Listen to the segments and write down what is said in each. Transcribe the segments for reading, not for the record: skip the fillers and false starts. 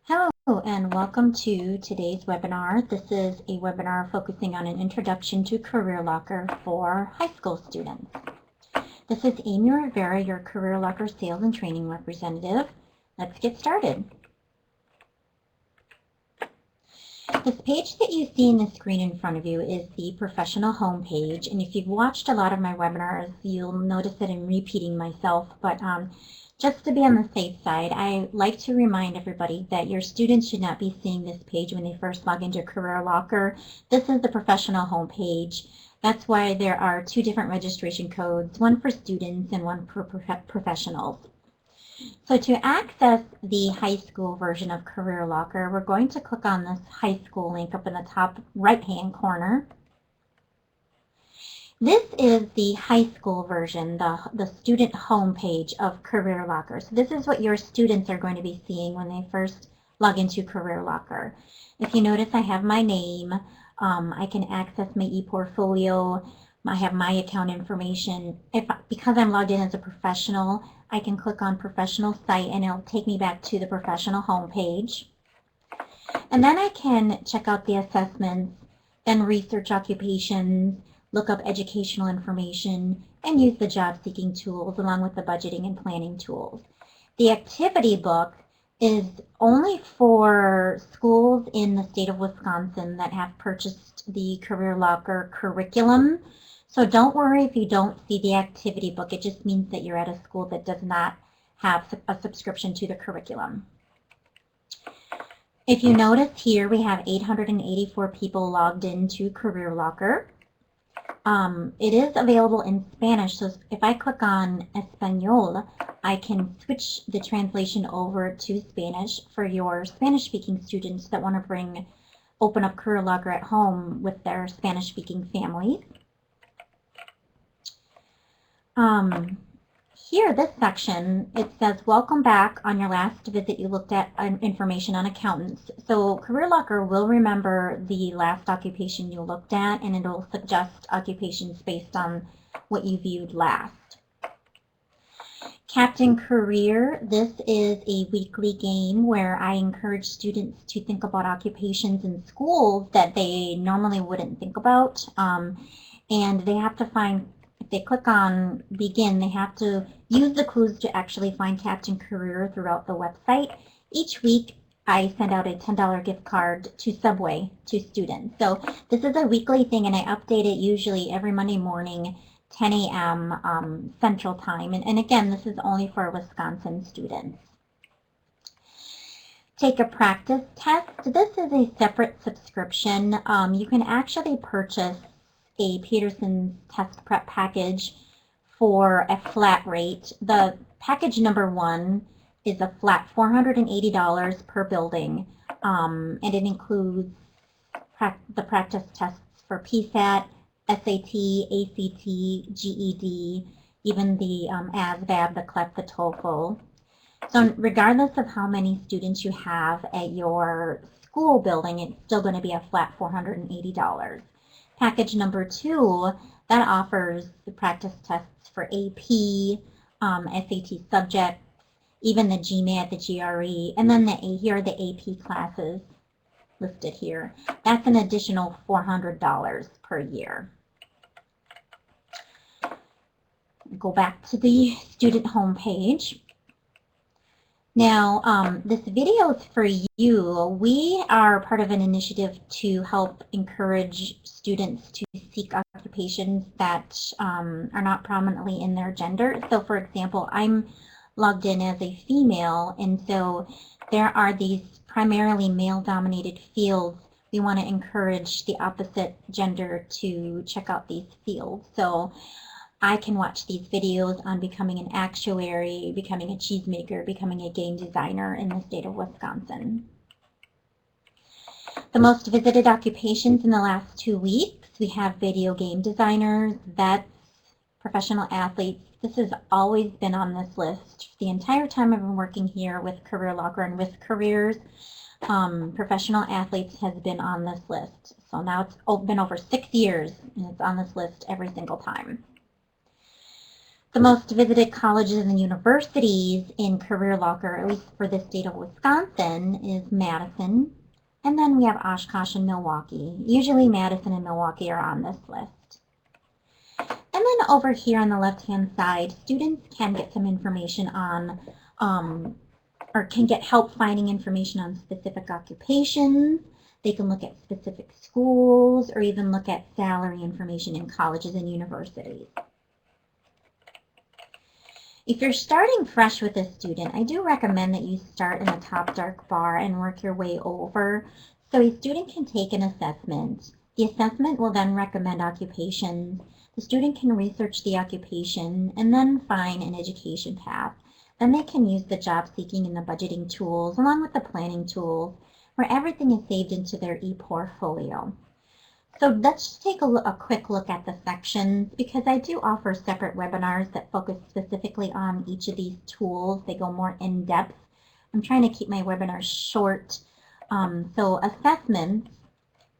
Hello and welcome to today's webinar. This is a webinar focusing on an introduction to CareerLocker for high school students. This is Amy Rivera, your CareerLocker sales and training representative. Let's get started. This page that you see in the screen in front of you is the professional home page, and if you've watched a lot of my webinars, you'll notice that I'm repeating myself, but just to be on the safe side, I like to remind everybody that your students should not be seeing this page when they first log into CareerLocker. This is the professional home page. That's why there are two different registration codes, one for students and one for professionals. So to access the high school version of CareerLocker, we're going to click on this high school link up in the top right-hand corner. This is the high school version, the student home page of CareerLocker. So this is what your students are going to be seeing when they first log into CareerLocker. If you notice, I have my name. I can access my ePortfolio. I have my account information. Because I'm logged in as a professional, I can click on Professional Site and it'll take me back to the professional home page. And then I can check out the assessments, then research occupations, look up educational information, and use the job seeking tools along with the budgeting and planning tools. The activity book is only for schools in the state of Wisconsin that have purchased the CareerLocker curriculum. So don't worry if you don't see the activity book. It just means that you're at a school that does not have a subscription to the curriculum. If you notice here, we have 884 people logged into CareerLocker. It is available in Spanish, so if I click on Español, I can switch the translation over to Spanish for your Spanish-speaking students that want to open up CareerLocker at home with their Spanish-speaking families. Here, this section, it says, welcome back. On your last visit, you looked at information on accountants. So CareerLocker will remember the last occupation you looked at, and it'll suggest occupations based on what you viewed last. Captain Career, this is a weekly game where I encourage students to think about occupations in schools that they normally wouldn't think about. And they have to find, if they click on begin, they have to use the clues to actually find Captain Career throughout the website. Each week, I send out a $10 gift card to Subway to students. So this is a weekly thing, and I update it usually every Monday morning, 10 a.m. Central Time. And again, this is only for Wisconsin students. Take a practice test. This is a separate subscription. You can actually purchase a Peterson's test prep package for a flat rate. The package number 1 is a flat $480 per building, and it includes the practice tests for PSAT, SAT, ACT, GED, even the ASVAB, the CLEP, the TOEFL. So regardless of how many students you have at your school building, it's still going to be a flat $480. Package number 2, that offers the practice tests for AP, SAT subjects, even the GMAT, the GRE, and then here are the AP classes listed here. That's an additional $400 per year. Go back to the student home page. Now, this video is for you. We are part of an initiative to help encourage students to seek occupations that are not prominently in their gender. So, for example, I'm logged in as a female, and so there are these primarily male-dominated fields. We want to encourage the opposite gender to check out these fields. So I can watch these videos on becoming an actuary, becoming a cheesemaker, becoming a game designer in the state of Wisconsin. The most visited occupations in the last 2 weeks, we have video game designers, vets, professional athletes. This has always been on this list. The entire time I've been working here with CareerLocker and with careers, professional athletes has been on this list. So now it's been over 6 years and it's on this list every single time. The most visited colleges and universities in CareerLocker, at least for the state of Wisconsin, is Madison. And then we have Oshkosh and Milwaukee. Usually Madison and Milwaukee are on this list. And then over here on the left-hand side, students can get some information on, or can get help finding information on specific occupations. They can look at specific schools or even look at salary information in colleges and universities. If you're starting fresh with a student, I do recommend that you start in the top dark bar and work your way over so a student can take an assessment. The assessment will then recommend occupations. The student can research the occupation and then find an education path. Then they can use the job seeking and the budgeting tools along with the planning tools where everything is saved into their e-portfolio. So let's just take a quick look at the sections because I do offer separate webinars that focus specifically on each of these tools. They go more in depth. I'm trying to keep my webinars short. So assessments,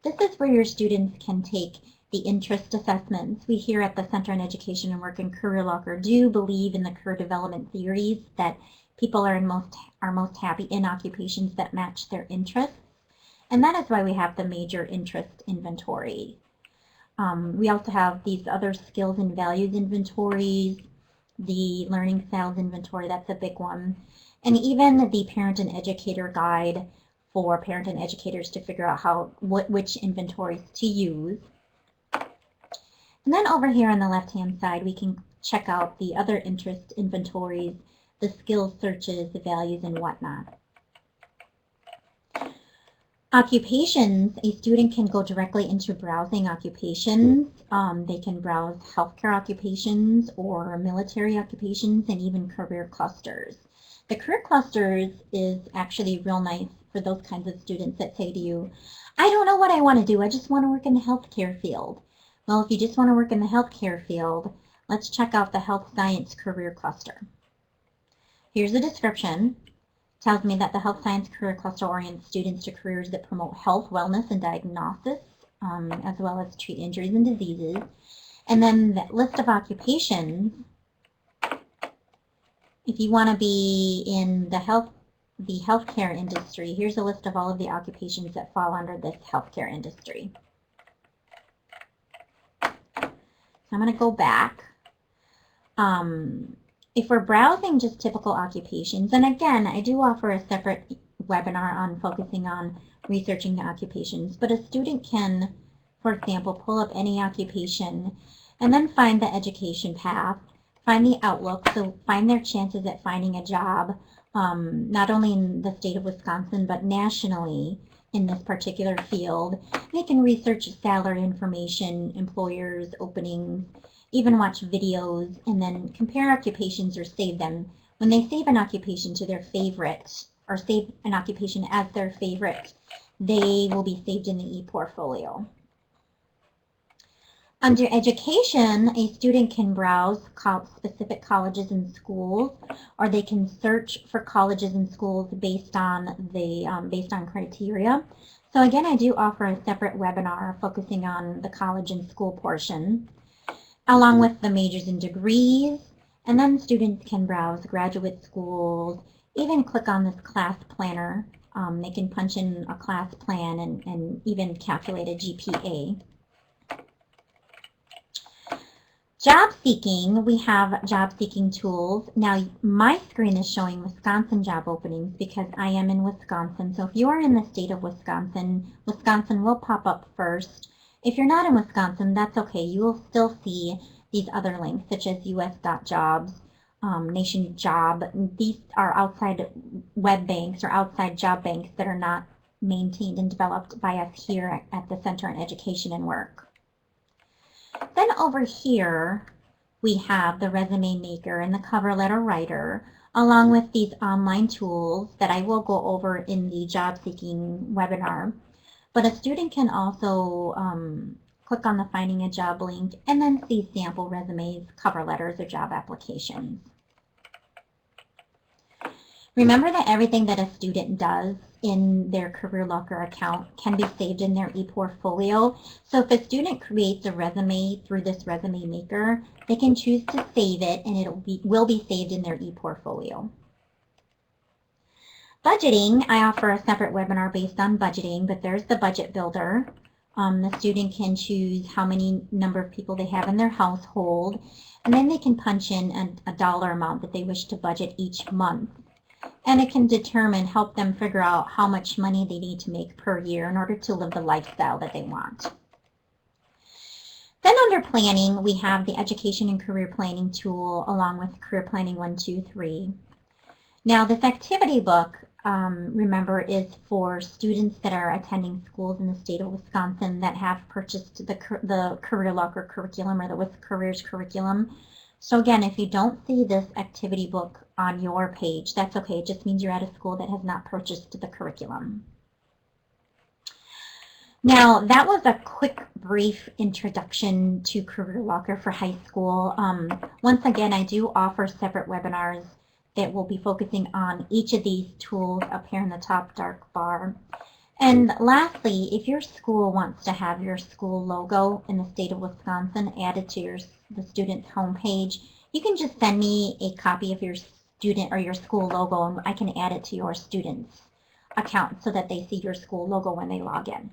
this is where your students can take the interest assessments. We here at the Center on Education and Work and CareerLocker do believe in the career development theories that people are most happy in occupations that match their interests. And that is why we have the major interest inventory. We also have these other skills and values inventories, the learning styles inventory, that's a big one, and even the parent and educator guide for parent and educators to figure out which inventories to use. And then over here on the left-hand side, we can check out the other interest inventories, the skills searches, the values, and whatnot. Occupations, a student can go directly into browsing occupations. They can browse healthcare occupations or military occupations and even career clusters. The career clusters is actually real nice for those kinds of students that say to you, I don't know what I want to do, I just want to work in the healthcare field. Well, if you just want to work in the healthcare field, let's check out the health science career cluster. Here's a description. Tells me that the health science career cluster orients students to careers that promote health, wellness, and diagnosis, as well as treat injuries and diseases. And then the list of occupations, if you want to be in the healthcare industry, here's a list of all of the occupations that fall under this healthcare industry. So I'm going to go back. If we're browsing just typical occupations, and again, I do offer a separate webinar on focusing on researching the occupations, but a student can, for example, pull up any occupation and then find the education path, find the outlook, so find their chances at finding a job, not only in the state of Wisconsin, but nationally in this particular field. They can research salary information, employers, openings, even watch videos, and then compare occupations or save them. When they save an occupation to their favorite, or save an occupation as their favorite, they will be saved in the e-portfolio. Under education, a student can browse specific colleges and schools, or they can search for colleges and schools based on criteria. So again, I do offer a separate webinar focusing on the college and school portion, along with the majors and degrees, and then students can browse graduate schools, even click on this class planner. They can punch in a class plan and even calculate a GPA. Job seeking, we have job seeking tools. Now my screen is showing Wisconsin job openings because I am in Wisconsin. So if you are in the state of Wisconsin, Wisconsin will pop up first. If you're not in Wisconsin, that's okay. You will still see these other links such as us.jobs, Nation Job. These are outside web banks or outside job banks that are not maintained and developed by us here at the Center on Education and Work. Then over here, we have the resume maker and the cover letter writer, along with these online tools that I will go over in the job seeking webinar. But a student can also click on the Finding a Job link and then see sample resumes, cover letters, or job applications. Remember that everything that a student does in their CareerLocker account can be saved in their ePortfolio. So if a student creates a resume through this resume maker, they can choose to save it and it will be saved in their ePortfolio. Budgeting, I offer a separate webinar based on budgeting, but there's the budget builder. The student can choose how many number of people they have in their household, and then they can punch in a dollar amount that they wish to budget each month. And it can help them figure out how much money they need to make per year in order to live the lifestyle that they want. Then under planning, we have the education and career planning tool along with career planning 1, 2, 3. Now this activity book, remember, is for students that are attending schools in the state of Wisconsin that have purchased the CareerLocker curriculum or the With Careers curriculum. So again, if you don't see this activity book on your page, that's okay. It just means you're at a school that has not purchased the curriculum. Now, that was a quick, brief introduction to CareerLocker for high school. Once again, I do offer separate webinars that will be focusing on each of these tools up here in the top dark bar. And lastly, if your school wants to have your school logo in the state of Wisconsin added to the student's homepage, you can just send me a copy of your student or your school logo and I can add it to your student's account so that they see your school logo when they log in.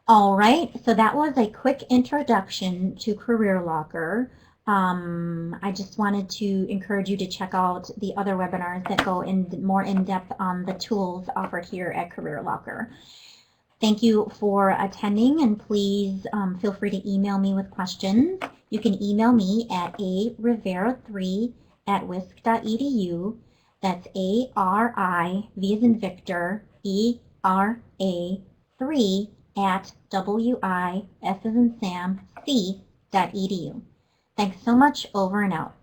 All right, so that was a quick introduction to CareerLocker. I just wanted to encourage you to check out the other webinars that go more in depth on the tools offered here at CareerLocker. Thank you for attending, and please feel free to email me with questions. You can email me at arivera3@wisc.edu. That's A-R-I, V as in Victor, E-R-A 3@WIS as in Sam, C.edu. Thanks so much. Over and out.